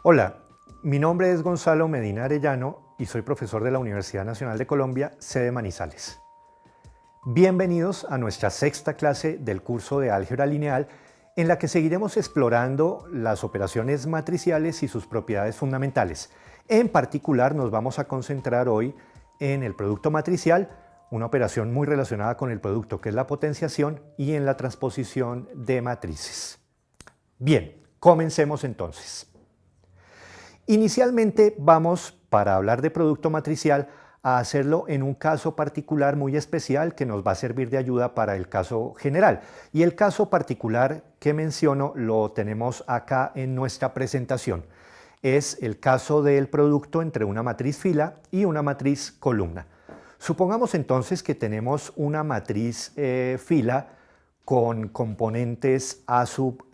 Hola, mi nombre es Gonzalo Medina Arellano y soy profesor de la Universidad Nacional de Colombia, sede Manizales. Bienvenidos a nuestra sexta clase del curso de álgebra lineal, en la que seguiremos explorando las operaciones matriciales y sus propiedades fundamentales. En particular, nos vamos a concentrar hoy en el producto matricial, una operación muy relacionada con el producto, que es la potenciación, y en la transposición de matrices. Bien, comencemos entonces. Inicialmente vamos, para hablar de producto matricial, a hacerlo en un caso particular muy especial que nos va a servir de ayuda para el caso general. Y el caso particular que menciono lo tenemos acá en nuestra presentación. Es el caso del producto entre una matriz fila y una matriz columna. Supongamos entonces que tenemos una matriz fila con componentes A sub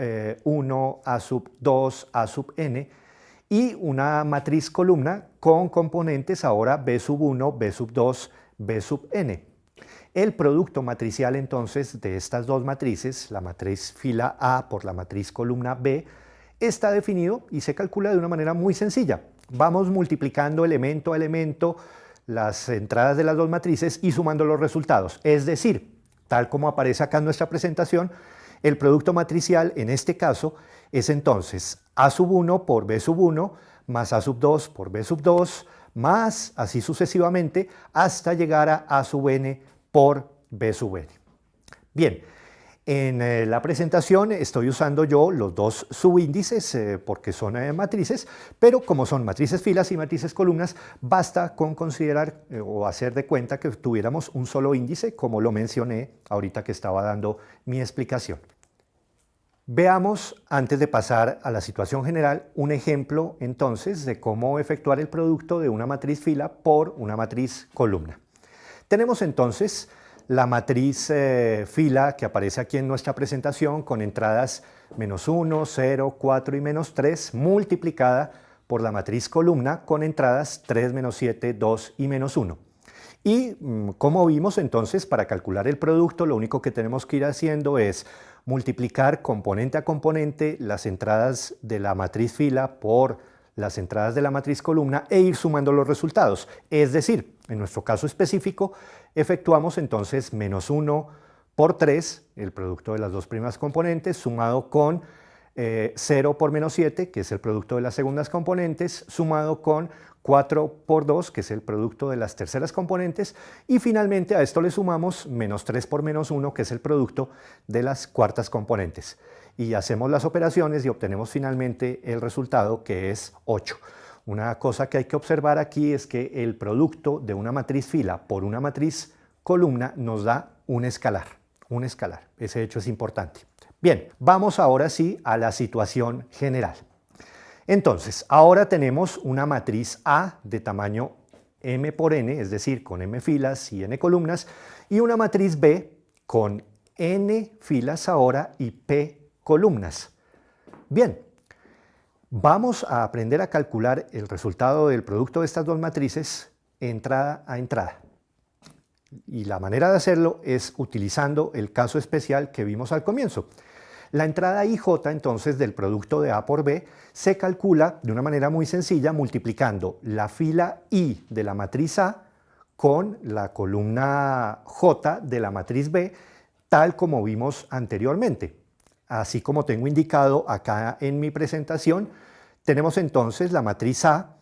1, A sub 2, A sub n, y una matriz columna con componentes ahora B sub 1, B sub 2, B sub n. El producto matricial entonces de estas dos matrices, la matriz fila A por la matriz columna B, está definido y se calcula de una manera muy sencilla. Vamos multiplicando elemento a elemento las entradas de las dos matrices y sumando los resultados. Es decir, tal como aparece acá en nuestra presentación, el producto matricial en este caso es entonces A sub 1 por B sub 1 más A sub 2 por B sub 2 más así sucesivamente hasta llegar a A sub n por B sub n. Bien, en la presentación estoy usando yo los dos subíndices porque son matrices, pero como son matrices filas y matrices columnas, basta con considerar o hacer de cuenta que tuviéramos un solo índice, como lo mencioné ahorita que estaba dando mi explicación. Veamos, antes de pasar a la situación general, un ejemplo entonces de cómo efectuar el producto de una matriz fila por una matriz columna. Tenemos entonces la matriz fila que aparece aquí en nuestra presentación con entradas menos 1, 0, 4 y menos 3 multiplicada por la matriz columna con entradas 3, menos 7, 2 y menos 1. Y como vimos entonces, para calcular el producto lo único que tenemos que ir haciendo es multiplicar componente a componente las entradas de la matriz fila por las entradas de la matriz columna e ir sumando los resultados. Es decir, en nuestro caso específico, efectuamos entonces menos 1 por 3, el producto de las dos primeras componentes, sumado con 0 por menos 7, que es el producto de las segundas componentes, sumado con 4 por 2, que es el producto de las terceras componentes, y finalmente a esto le sumamos menos 3 por menos 1, que es el producto de las cuartas componentes. Y hacemos las operaciones y obtenemos finalmente el resultado, que es 8. Una cosa que hay que observar aquí es que el producto de una matriz fila por una matriz columna nos da un escalar. Un escalar. Ese hecho es importante. Bien, vamos ahora sí a la situación general. Entonces, ahora tenemos una matriz A de tamaño m por n, es decir, con m filas y n columnas, y una matriz B con n filas ahora y p columnas. Bien, vamos a aprender a calcular el resultado del producto de estas dos matrices entrada a entrada. Y la manera de hacerlo es utilizando el caso especial que vimos al comienzo. La entrada IJ entonces del producto de A por B se calcula de una manera muy sencilla multiplicando la fila I de la matriz A con la columna J de la matriz B, tal como vimos anteriormente. Así como tengo indicado acá en mi presentación, tenemos entonces la matriz A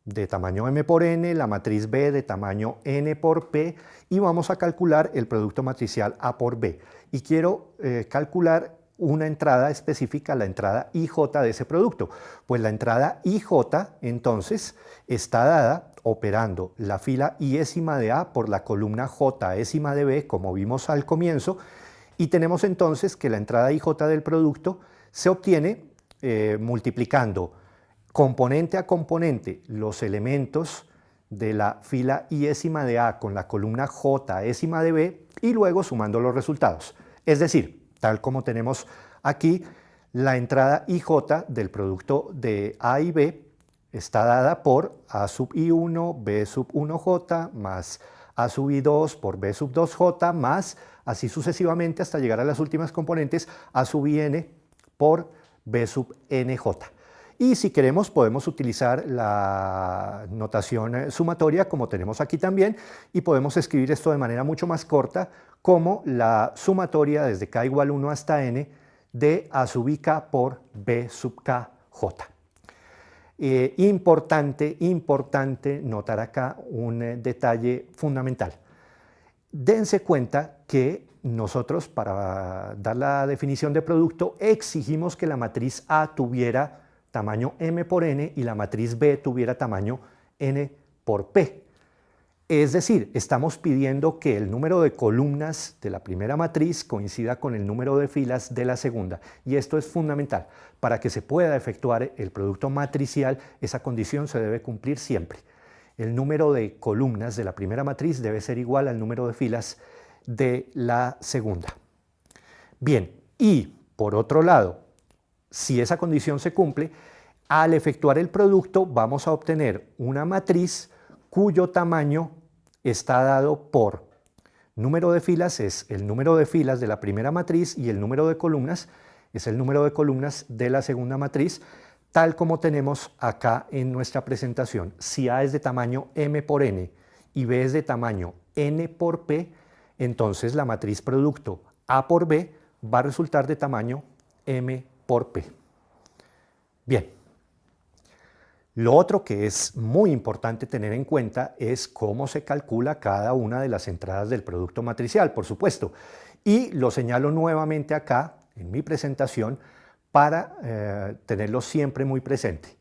de tamaño m por n, la matriz B de tamaño n por p, y vamos a calcular el producto matricial A por B. Y quiero calcular una entrada específica, la entrada IJ de ese producto. Pues la entrada IJ entonces está dada operando la fila iésima de A por la columna Jésima de B, como vimos al comienzo, y tenemos entonces que la entrada IJ del producto se obtiene multiplicando componente a componente los elementos de la fila iésima de A con la columna Jésima de B y luego sumando los resultados. Es decir, tal como tenemos aquí, la entrada IJ del producto de A y B está dada por A sub I1, B sub 1J, más A sub I2 por B sub 2J, más así sucesivamente hasta llegar a las últimas componentes, A sub IN por B sub NJ. Y si queremos podemos utilizar la notación sumatoria como tenemos aquí también y podemos escribir esto de manera mucho más corta como la sumatoria desde k igual 1 hasta n de a sub ik por b sub k j. Importante notar acá un detalle fundamental. Dense cuenta que nosotros para dar la definición de producto exigimos que la matriz A tuviera tamaño m por n y la matriz B tuviera tamaño n por p. Es decir, estamos pidiendo que el número de columnas de la primera matriz coincida con el número de filas de la segunda. Y esto es fundamental. Para que se pueda efectuar el producto matricial, esa condición se debe cumplir siempre. El número de columnas de la primera matriz debe ser igual al número de filas de la segunda. Bien, y por otro lado, si esa condición se cumple, al efectuar el producto vamos a obtener una matriz cuyo tamaño está dado por número de filas, es el número de filas de la primera matriz, y el número de columnas es el número de columnas de la segunda matriz, tal como tenemos acá en nuestra presentación. Si A es de tamaño m por n y B es de tamaño n por p, entonces la matriz producto A por B va a resultar de tamaño m por p. Bien. Lo otro que es muy importante tener en cuenta es cómo se calcula cada una de las entradas del producto matricial, por supuesto. Y lo señalo nuevamente acá en mi presentación para tenerlo siempre muy presente.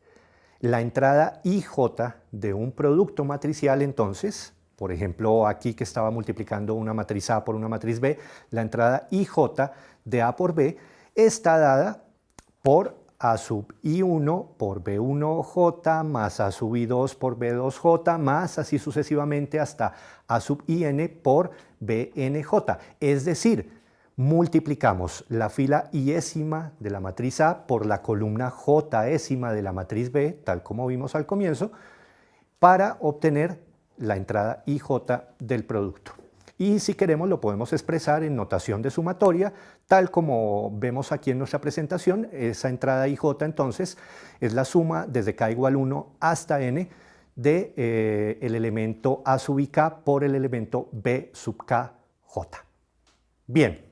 La entrada IJ de un producto matricial, entonces, por ejemplo, aquí que estaba multiplicando una matriz A por una matriz B, la entrada IJ de A por B está dada por A sub I1 por B1J más A sub I2 por B2J más así sucesivamente hasta A sub IN por BNJ. Es decir, multiplicamos la fila iésima de la matriz A por la columna jésima de la matriz B, tal como vimos al comienzo, para obtener la entrada IJ del producto. Y si queremos lo podemos expresar en notación de sumatoria, tal como vemos aquí en nuestra presentación. Esa entrada IJ entonces es la suma desde k igual 1 hasta n de el elemento A sub ik por el elemento B sub kj. Bien,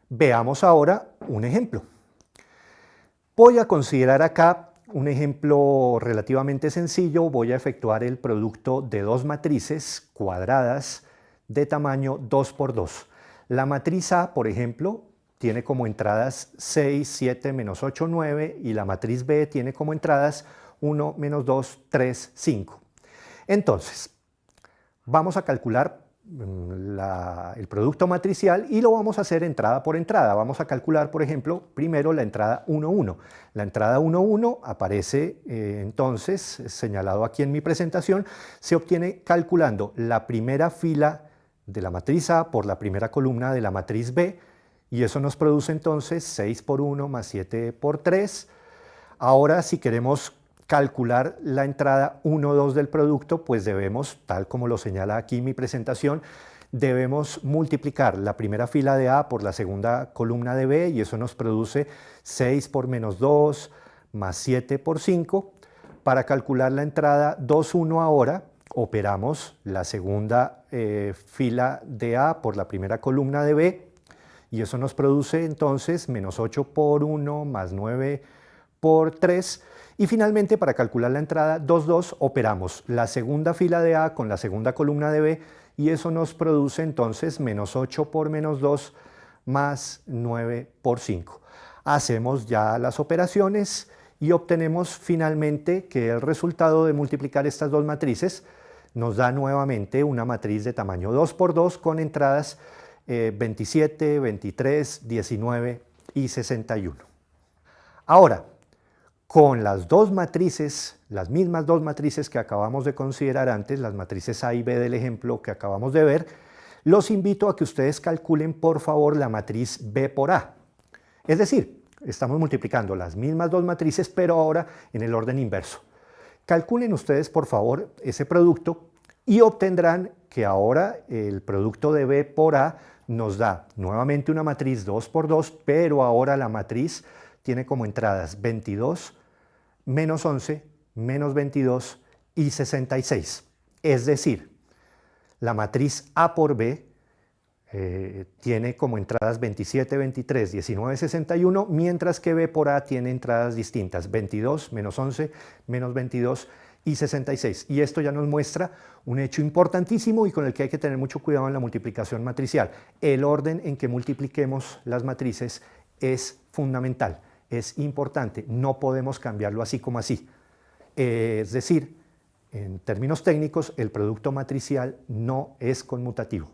veamos ahora un ejemplo. Voy a considerar acá un ejemplo relativamente sencillo. Voy a efectuar el producto de dos matrices cuadradas de tamaño 2 por 2. La matriz A, por ejemplo, tiene como entradas 6, 7, menos 8, 9 y la matriz B tiene como entradas 1, menos 2, 3, 5. Entonces, vamos a calcular el producto matricial y lo vamos a hacer entrada por entrada. Vamos a calcular, por ejemplo, primero la entrada 1, 1. La entrada 1, 1 aparece entonces, señalado aquí en mi presentación, se obtiene calculando la primera fila de la matriz A por la primera columna de la matriz B, y eso nos produce entonces 6 por 1 más 7 por 3. Ahora, si queremos calcular la entrada 1, 2 del producto, pues debemos, tal como lo señala aquí mi presentación, debemos multiplicar la primera fila de A por la segunda columna de B, y eso nos produce 6 por menos 2 más 7 por 5. Para calcular la entrada 2, 1 ahora, operamos la segunda fila de A por la primera columna de B, y eso nos produce entonces menos 8 por 1 más 9 por 3. Y finalmente, para calcular la entrada 2, 2, operamos la segunda fila de A con la segunda columna de B, y eso nos produce entonces menos 8 por menos 2 más 9 por 5. Hacemos ya las operaciones y obtenemos finalmente que el resultado de multiplicar estas dos matrices nos da nuevamente una matriz de tamaño 2 por 2 con entradas 27, 23, 19 y 61. Ahora, con las dos matrices, las mismas dos matrices que acabamos de considerar antes, las matrices A y B del ejemplo que acabamos de ver, los invito a que ustedes calculen por favor la matriz B por A. Es decir, estamos multiplicando las mismas dos matrices, pero ahora en el orden inverso. Calculen ustedes por favor ese producto y obtendrán que ahora el producto de B por A nos da nuevamente una matriz 2 por 2, pero ahora la matriz tiene como entradas 22, menos 11, menos 22 y 66. Es decir, la matriz A por B tiene como entradas 27, 23, 19, 61, mientras que B por A tiene entradas distintas, 22, menos 11, menos 22 y 66. Y esto ya nos muestra un hecho importantísimo y con el que hay que tener mucho cuidado en la multiplicación matricial. El orden en que multipliquemos las matrices es fundamental, es importante, no podemos cambiarlo así como así. Es decir, en términos técnicos, el producto matricial no es conmutativo.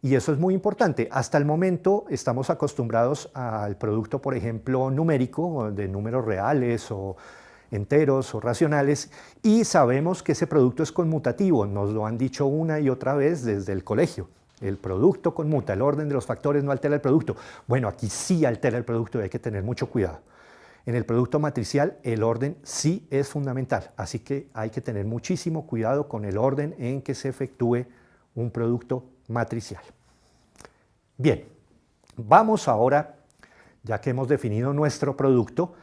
Y eso es muy importante. Hasta el momento estamos acostumbrados al producto, por ejemplo, numérico, de números reales o enteros o racionales, y sabemos que ese producto es conmutativo. Nos lo han dicho una y otra vez desde el colegio. El producto conmuta, el orden de los factores no altera el producto. Bueno, aquí sí altera el producto y hay que tener mucho cuidado. En el producto matricial el orden sí es fundamental, así que hay que tener muchísimo cuidado con el orden en que se efectúe un producto matricial. Bien, vamos ahora, ya que hemos definido nuestro producto,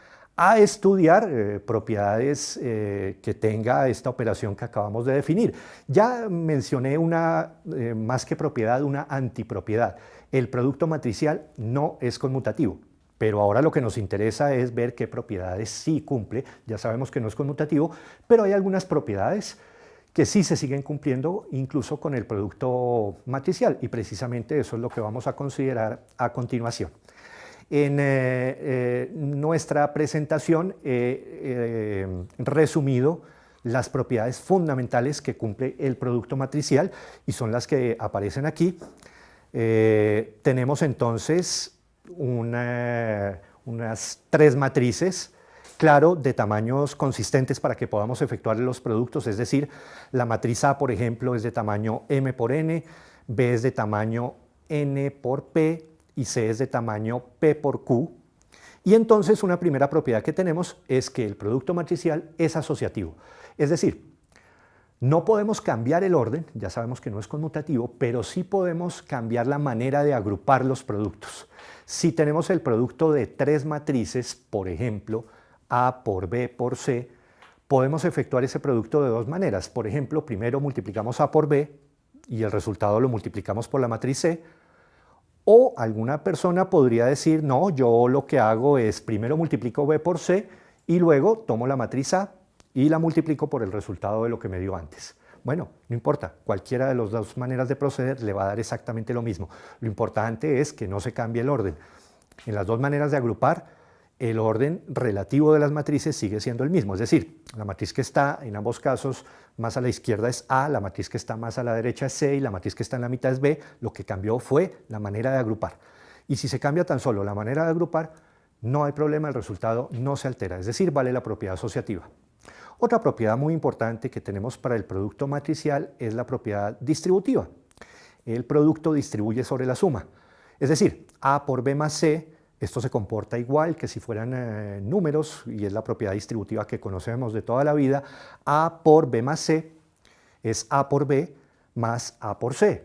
a estudiar propiedades que tenga esta operación que acabamos de definir. Ya mencioné una, más que propiedad, una antipropiedad. El producto matricial no es conmutativo, pero ahora lo que nos interesa es ver qué propiedades sí cumple. Ya sabemos que no es conmutativo, pero hay algunas propiedades que sí se siguen cumpliendo incluso con el producto matricial, y precisamente eso es lo que vamos a considerar a continuación. En nuestra presentación he resumido las propiedades fundamentales que cumple el producto matricial y son las que aparecen aquí. Tenemos entonces unas tres matrices, claro, de tamaños consistentes para que podamos efectuar los productos, es decir, la matriz A, por ejemplo, es de tamaño M por N, B es de tamaño N por P y C es de tamaño P por Q. Y entonces una primera propiedad que tenemos es que el producto matricial es asociativo, es decir, no podemos cambiar el orden, ya sabemos que no es conmutativo, pero sí podemos cambiar la manera de agrupar los productos. Si tenemos el producto de tres matrices, por ejemplo, A por B por C, podemos efectuar ese producto de dos maneras. Por ejemplo, primero multiplicamos A por B y el resultado lo multiplicamos por la matriz C. O alguna persona podría decir, no, yo lo que hago es primero multiplico B por C y luego tomo la matriz A y la multiplico por el resultado de lo que me dio antes. Bueno, no importa, cualquiera de las dos maneras de proceder le va a dar exactamente lo mismo. Lo importante es que no se cambie el orden. En las dos maneras de agrupar, el orden relativo de las matrices sigue siendo el mismo, es decir, la matriz que está en ambos casos más a la izquierda es A, la matriz que está más a la derecha es C y la matriz que está en la mitad es B. Lo que cambió fue la manera de agrupar. Y si se cambia tan solo la manera de agrupar, no hay problema, el resultado no se altera, es decir, vale la propiedad asociativa. Otra propiedad muy importante que tenemos para el producto matricial es la propiedad distributiva. El producto distribuye sobre la suma, es decir, A por B más C. Esto se comporta igual que si fueran números y es la propiedad distributiva que conocemos de toda la vida. A por B más C es A por B más A por C.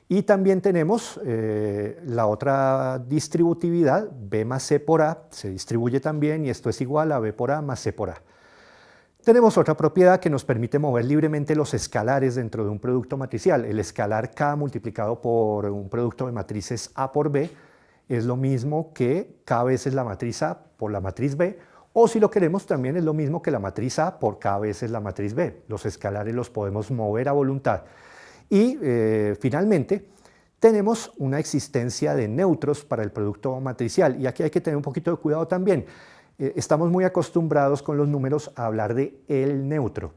Y también tenemos la otra distributividad, B más C por A, se distribuye también y esto es igual a B por A más C por A. Tenemos otra propiedad que nos permite mover libremente los escalares dentro de un producto matricial. El escalar K multiplicado por un producto de matrices A por B es lo mismo que K veces la matriz A por la matriz B, o si lo queremos también es lo mismo que la matriz A por K veces la matriz B. Los escalares los podemos mover a voluntad. Y finalmente tenemos una existencia de neutros para el producto matricial, y aquí hay que tener un poquito de cuidado también. Estamos muy acostumbrados con los números a hablar de el neutro.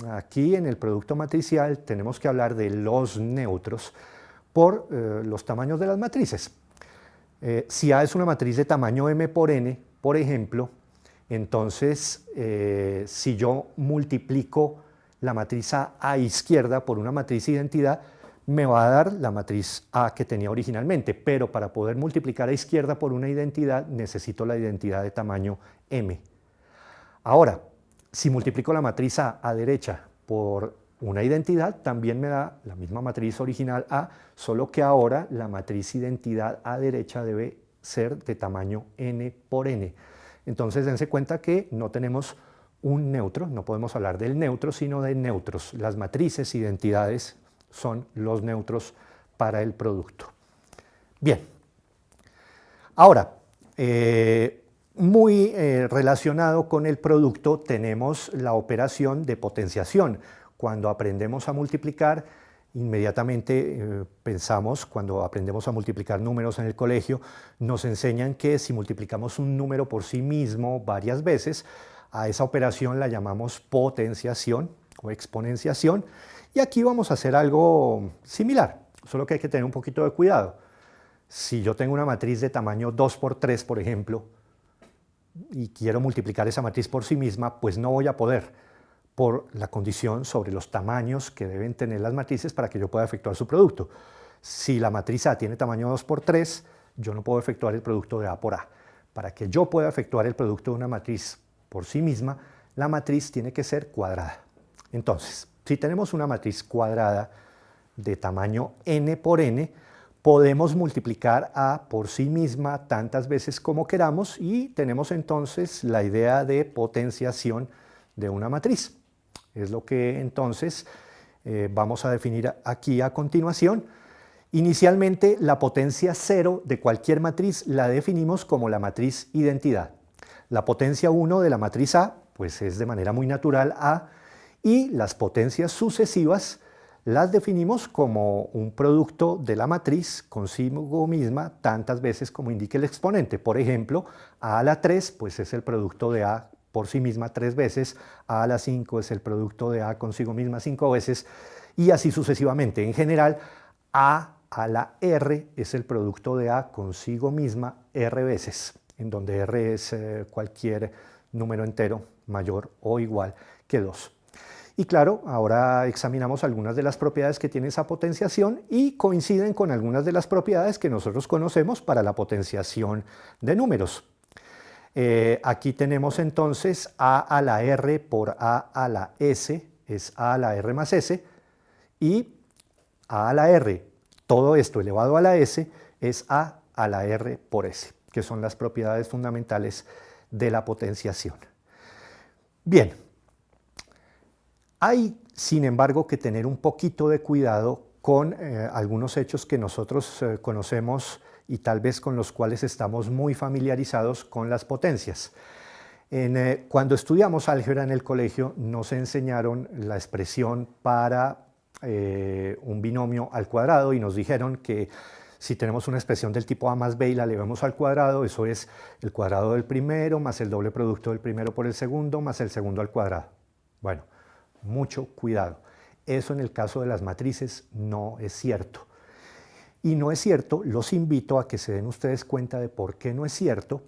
Aquí en el producto matricial tenemos que hablar de los neutros por los tamaños de las matrices. Si A es una matriz de tamaño M por N, por ejemplo, entonces si yo multiplico la matriz A izquierda por una matriz identidad, me va a dar la matriz A que tenía originalmente, pero para poder multiplicar a izquierda por una identidad necesito la identidad de tamaño M. Ahora, si multiplico la matriz A derecha por una identidad, también me da la misma matriz original A, solo que ahora la matriz identidad A derecha debe ser de tamaño N por N. Entonces dense cuenta que no tenemos un neutro, no podemos hablar del neutro, sino de neutros. Las matrices, identidades, son los neutros para el producto. Bien, ahora, muy relacionado con el producto tenemos la operación de potenciación. Cuando aprendemos a multiplicar, inmediatamente pensamos, cuando aprendemos a multiplicar números en el colegio, nos enseñan que si multiplicamos un número por sí mismo varias veces, a esa operación la llamamos potenciación o exponenciación. Y aquí vamos a hacer algo similar, solo que hay que tener un poquito de cuidado. Si yo tengo una matriz de tamaño 2 por 3, por ejemplo, y quiero multiplicar esa matriz por sí misma, pues no voy a poder, por la condición sobre los tamaños que deben tener las matrices para que yo pueda efectuar su producto. Si la matriz A tiene tamaño 2 por 3, yo no puedo efectuar el producto de A por A. Para que yo pueda efectuar el producto de una matriz por sí misma, la matriz tiene que ser cuadrada. Entonces, si tenemos una matriz cuadrada de tamaño n por n, podemos multiplicar A por sí misma tantas veces como queramos y tenemos entonces la idea de potenciación de una matriz. Es lo que entonces vamos a definir aquí a continuación. Inicialmente, la potencia cero de cualquier matriz la definimos como la matriz identidad. La potencia 1 de la matriz A, pues es de manera muy natural A, y las potencias sucesivas las definimos como un producto de la matriz consigo misma tantas veces como indique el exponente. Por ejemplo, A a la 3 pues es el producto de A por sí misma 3 veces, A a la 5 es el producto de A consigo misma 5 veces, y así sucesivamente. En general, A a la R es el producto de A consigo misma R veces, en donde R es cualquier número entero mayor o igual que 2. Y claro, ahora examinamos algunas de las propiedades que tiene esa potenciación y coinciden con algunas de las propiedades que nosotros conocemos para la potenciación de números. Aquí tenemos entonces A a la R por A a la S, es A a la R más S, y A a la R, todo esto elevado a la S, es A a la R por S, que son las propiedades fundamentales de la potenciación. Bien, hay sin embargo que tener un poquito de cuidado con algunos hechos que nosotros conocemos y tal vez con los cuales estamos muy familiarizados con las potencias. Cuando estudiamos álgebra en el colegio nos enseñaron la expresión para un binomio al cuadrado y nos dijeron que si tenemos una expresión del tipo a más b y la elevamos al cuadrado, eso es el cuadrado del primero más el doble producto del primero por el segundo más el segundo al cuadrado. Bueno, mucho cuidado. Eso en el caso de las matrices no es cierto. Y no es cierto, los invito a que se den ustedes cuenta de por qué no es cierto,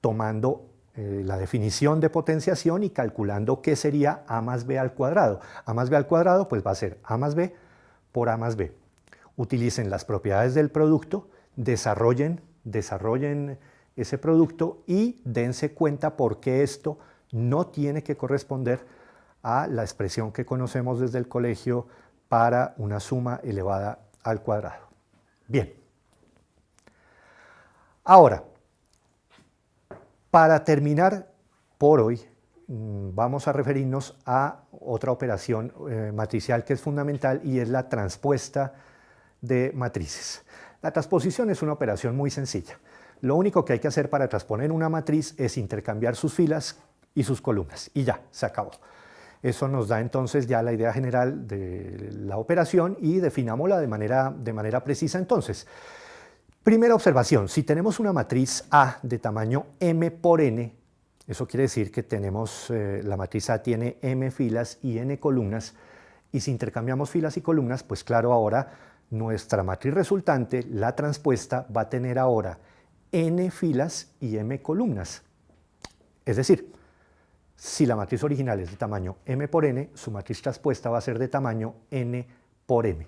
tomando la definición de potenciación y calculando qué sería a más b al cuadrado. A más b al cuadrado pues va a ser a más b por a más b. Utilicen las propiedades del producto, desarrollen ese producto y dense cuenta por qué esto no tiene que corresponder a la expresión que conocemos desde el colegio para una suma elevada al cuadrado. Bien. Ahora, para terminar por hoy, vamos a referirnos a otra operación matricial que es fundamental y es la transpuesta de matrices. La transposición es una operación muy sencilla. Lo único que hay que hacer para transponer una matriz es intercambiar sus filas y sus columnas y ya, se acabó. Eso nos da entonces ya la idea general de la operación y definámosla de manera precisa entonces. Primera observación, si tenemos una matriz A de tamaño m por n, eso quiere decir que la matriz A tiene m filas y n columnas, y si intercambiamos filas y columnas, pues claro, ahora nuestra matriz resultante, la transpuesta, va a tener ahora n filas y m columnas. Es decir, si la matriz original es de tamaño m por n, su matriz transpuesta va a ser de tamaño n por m.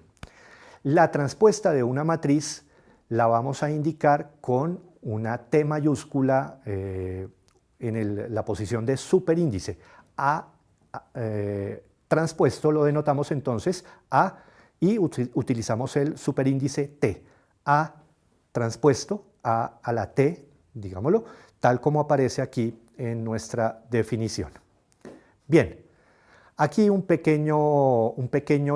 La transpuesta de una matriz la vamos a indicar con una T mayúscula en la posición de superíndice. Transpuesto lo denotamos entonces A y utilizamos el superíndice T. A transpuesto, A a la T, digámoslo, tal como aparece aquí en nuestra definición. Bien, aquí un pequeño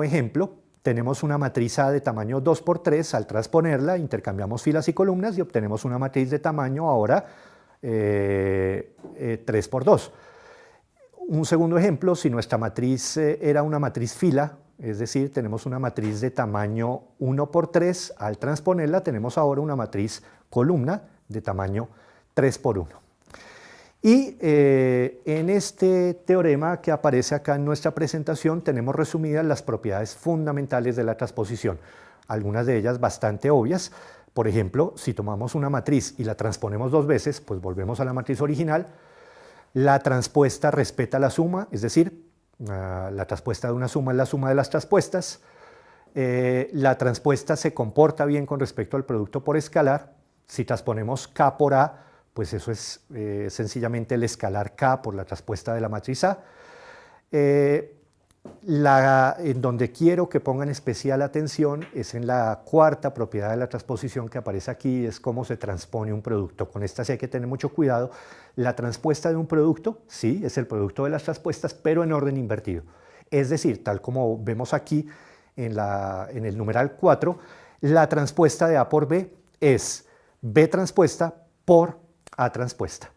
ejemplo. Tenemos una matriz A de tamaño 2 por 3, al transponerla intercambiamos filas y columnas y obtenemos una matriz de tamaño ahora 3 por 2. Un segundo ejemplo, si nuestra matriz era una matriz fila, es decir, tenemos una matriz de tamaño 1 por 3, al transponerla tenemos ahora una matriz columna de tamaño 3 por 1. Y en este teorema que aparece acá en nuestra presentación tenemos resumidas las propiedades fundamentales de la transposición, algunas de ellas bastante obvias. Por ejemplo, si tomamos una matriz y la transponemos dos veces, pues volvemos a la matriz original. La transpuesta respeta la suma, es decir, la transpuesta de una suma es la suma de las transpuestas. La transpuesta se comporta bien con respecto al producto por escalar. Si transponemos K por A, pues eso es sencillamente el escalar K por la transpuesta de la matriz A. En donde quiero que pongan especial atención es en la cuarta propiedad de la transposición que aparece aquí, es cómo se transpone un producto. Con esta sí hay que tener mucho cuidado. La transpuesta de un producto, sí, es el producto de las transpuestas, pero en orden invertido. Es decir, tal como vemos aquí en el numeral 4, la transpuesta de A por B es B transpuesta por A transpuesta.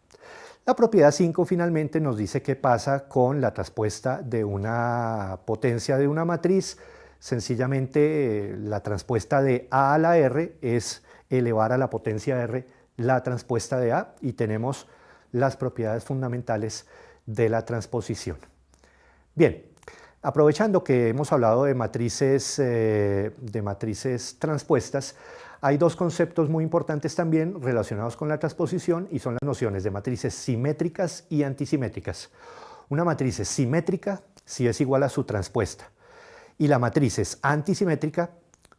La propiedad 5 finalmente nos dice qué pasa con la transpuesta de una potencia de una matriz. Sencillamente la transpuesta de A a la R es elevar a la potencia R la transpuesta de A y tenemos las propiedades fundamentales de la transposición. Bien, aprovechando que hemos hablado de matrices transpuestas, hay dos conceptos muy importantes también relacionados con la transposición y son las nociones de matrices simétricas y antisimétricas. Una matriz es simétrica si es igual a su transpuesta y la matriz es antisimétrica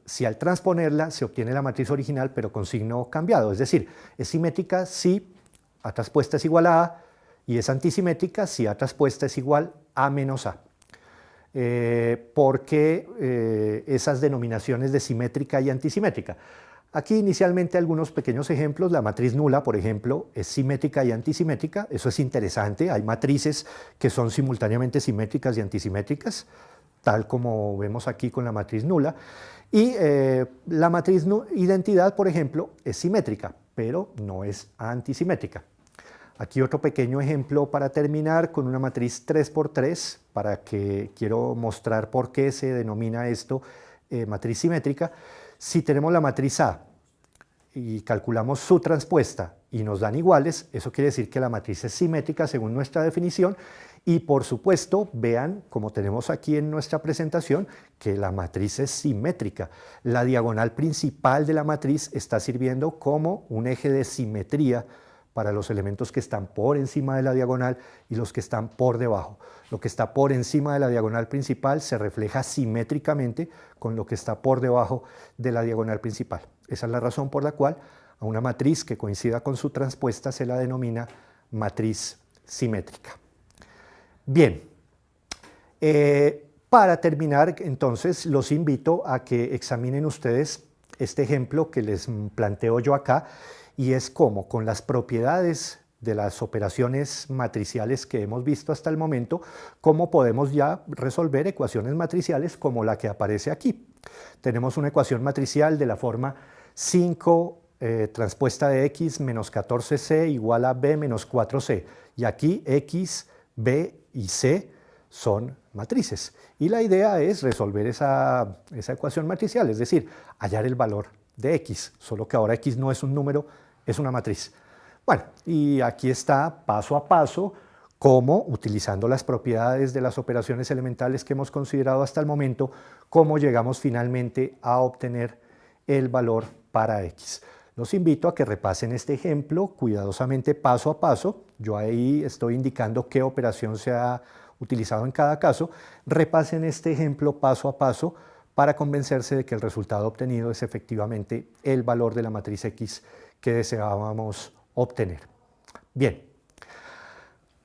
si al transponerla se obtiene la matriz original pero con signo cambiado, es decir, es simétrica si A transpuesta es igual a A y es antisimétrica si A transpuesta es igual a menos A. ¿Por qué esas denominaciones de simétrica y antisimétrica? Aquí inicialmente algunos pequeños ejemplos. La matriz nula, por ejemplo, es simétrica y antisimétrica. Eso es interesante. Hay matrices que son simultáneamente simétricas y antisimétricas, tal como vemos aquí con la matriz nula. Y la matriz identidad, por ejemplo, es simétrica, pero no es antisimétrica. Aquí otro pequeño ejemplo para terminar con una matriz 3 por 3, para que quiero mostrar por qué se denomina esto matriz simétrica. Si tenemos la matriz A y calculamos su transpuesta y nos dan iguales, eso quiere decir que la matriz es simétrica según nuestra definición y por supuesto vean, como tenemos aquí en nuestra presentación, que la matriz es simétrica. La diagonal principal de la matriz está sirviendo como un eje de simetría para los elementos que están por encima de la diagonal y los que están por debajo. Lo que está por encima de la diagonal principal se refleja simétricamente con lo que está por debajo de la diagonal principal. Esa es la razón por la cual a una matriz que coincida con su transpuesta se la denomina matriz simétrica. Bien, para terminar entonces los invito a que examinen ustedes este ejemplo que les planteo yo acá, y es cómo con las propiedades de las operaciones matriciales que hemos visto hasta el momento, cómo podemos ya resolver ecuaciones matriciales como la que aparece aquí. Tenemos una ecuación matricial de la forma 5 transpuesta de x menos 14c igual a b menos 4c, y aquí x, b y c son matrices. Y la idea es resolver esa ecuación matricial, es decir, hallar el valor de x, solo que ahora x no es un número, es una matriz. Bueno, y aquí está paso a paso cómo, utilizando las propiedades de las operaciones elementales que hemos considerado hasta el momento, cómo llegamos finalmente a obtener el valor para x. Los invito a que repasen este ejemplo cuidadosamente paso a paso. Yo ahí estoy indicando qué operación se ha utilizado en cada caso. Repasen este ejemplo paso a paso para convencerse de que el resultado obtenido es efectivamente el valor de la matriz X que deseábamos obtener. Bien,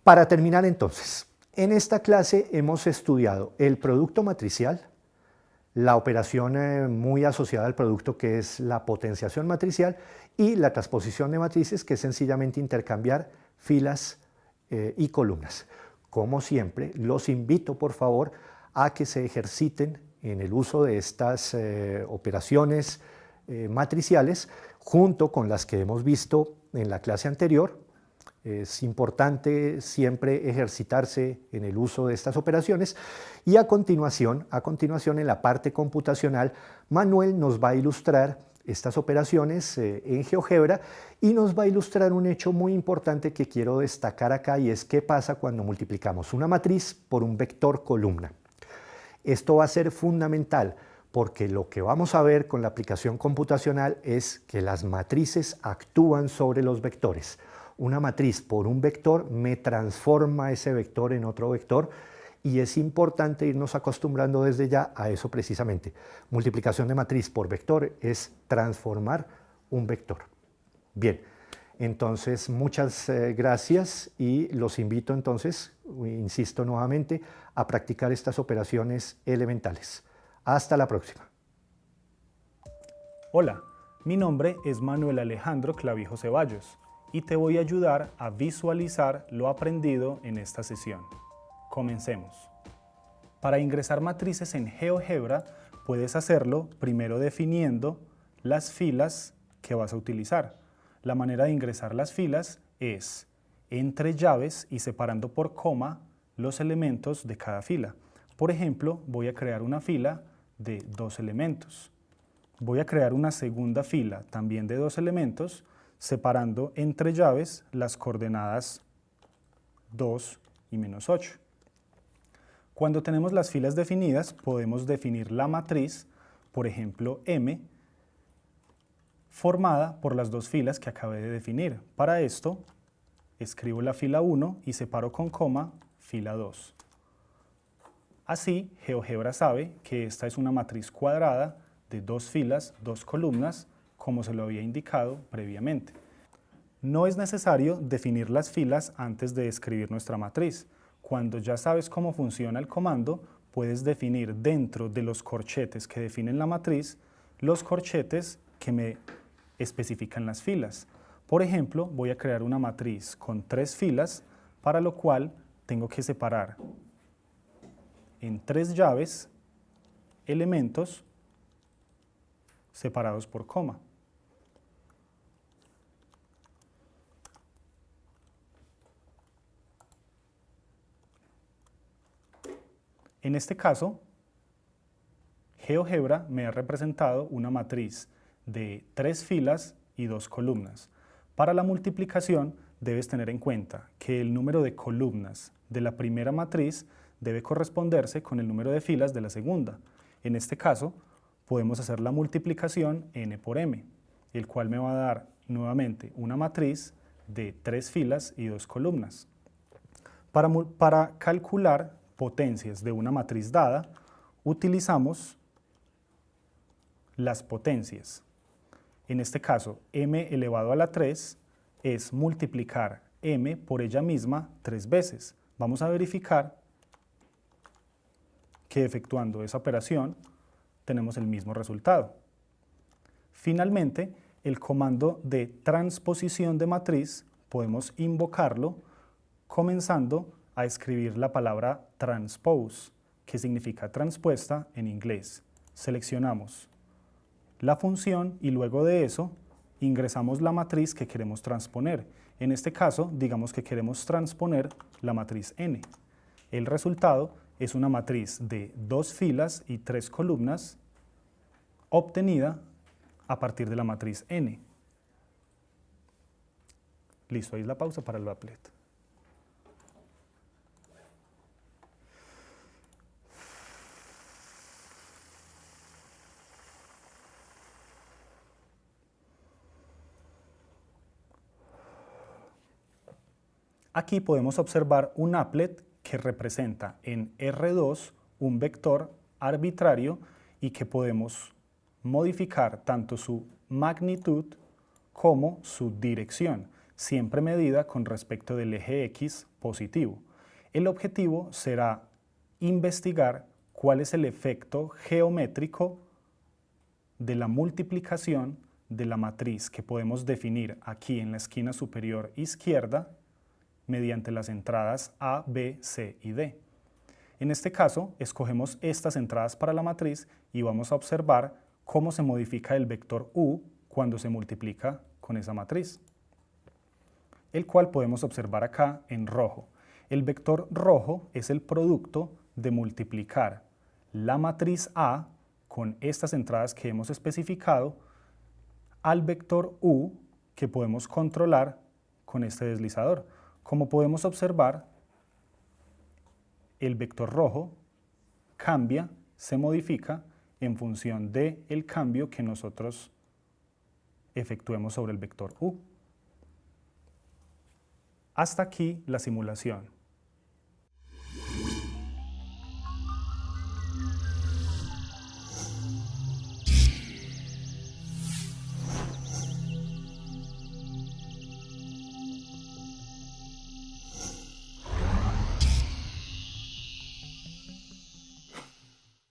para terminar entonces, en esta clase hemos estudiado el producto matricial, la operación muy asociada al producto, que es la potenciación matricial, y la transposición de matrices, que es sencillamente intercambiar filas y columnas. Como siempre, los invito por favor a que se ejerciten en el uso de estas operaciones matriciales junto con las que hemos visto en la clase anterior. Es importante siempre ejercitarse en el uso de estas operaciones y a continuación en la parte computacional, Manuel nos va a ilustrar estas operaciones en GeoGebra y nos va a ilustrar un hecho muy importante que quiero destacar acá, y es qué pasa cuando multiplicamos una matriz por un vector columna. Esto va a ser fundamental porque lo que vamos a ver con la aplicación computacional es que las matrices actúan sobre los vectores. Una matriz por un vector me transforma ese vector en otro vector, y es importante irnos acostumbrando desde ya a eso precisamente. Multiplicación de matriz por vector es transformar un vector. Bien, entonces muchas gracias y los invito entonces, insisto nuevamente, a practicar estas operaciones elementales. Hasta la próxima. Hola, mi nombre es Manuel Alejandro Clavijo Ceballos y te voy a ayudar a visualizar lo aprendido en esta sesión. Comencemos. Para ingresar matrices en GeoGebra, puedes hacerlo primero definiendo las filas que vas a utilizar. La manera de ingresar las filas es entre llaves y separando por coma los elementos de cada fila. Por ejemplo, voy a crear una fila de 2 elementos. Voy a crear una segunda fila también de 2 elementos, separando entre llaves las coordenadas 2 y -8. Cuando tenemos las filas definidas, podemos definir la matriz, por ejemplo, M, formada por las 2 filas que acabé de definir. Para esto, escribo la fila 1 y separo con coma fila 2. Así, GeoGebra sabe que esta es una matriz cuadrada de 2 filas, 2 columnas, como se lo había indicado previamente. No es necesario definir las filas antes de escribir nuestra matriz. Cuando ya sabes cómo funciona el comando, puedes definir dentro de los corchetes que definen la matriz, los corchetes que me especifican las filas. Por ejemplo, voy a crear una matriz con 3 filas, para lo cual tengo que separar en 3 llaves elementos separados por coma. En este caso, GeoGebra me ha representado una matriz de 3 filas y 2 columnas. Para la multiplicación debes tener en cuenta que el número de columnas de la primera matriz debe corresponderse con el número de filas de la segunda. En este caso, podemos hacer la multiplicación n por m, el cual me va a dar nuevamente una matriz de 3 filas y 2 columnas. Para calcular potencias de una matriz dada, utilizamos las potencias. En este caso, m elevado a la 3 es multiplicar m por ella misma 3 veces. Vamos a verificar que efectuando esa operación tenemos el mismo resultado. Finalmente, el comando de transposición de matriz podemos invocarlo comenzando a escribir la palabra transpose, que significa transpuesta en inglés. Seleccionamos la función y luego de eso ingresamos la matriz que queremos transponer. En este caso, digamos que queremos transponer la matriz n. El resultado es una matriz de 2 filas y 3 columnas obtenida a partir de la matriz n. Listo, ahí es la pausa para el applet. Aquí podemos observar un applet que representa en R2 un vector arbitrario y que podemos modificar tanto su magnitud como su dirección, siempre medida con respecto del eje X positivo. El objetivo será investigar cuál es el efecto geométrico de la multiplicación de la matriz que podemos definir aquí en la esquina superior izquierda mediante las entradas A, B, C y D. En este caso, escogemos estas entradas para la matriz y vamos a observar cómo se modifica el vector U cuando se multiplica con esa matriz, el cual podemos observar acá en rojo. El vector rojo es el producto de multiplicar la matriz A con estas entradas que hemos especificado al vector U que podemos controlar con este deslizador. Como podemos observar, el vector rojo cambia, se modifica en función del cambio que nosotros efectuemos sobre el vector U. Hasta aquí la simulación.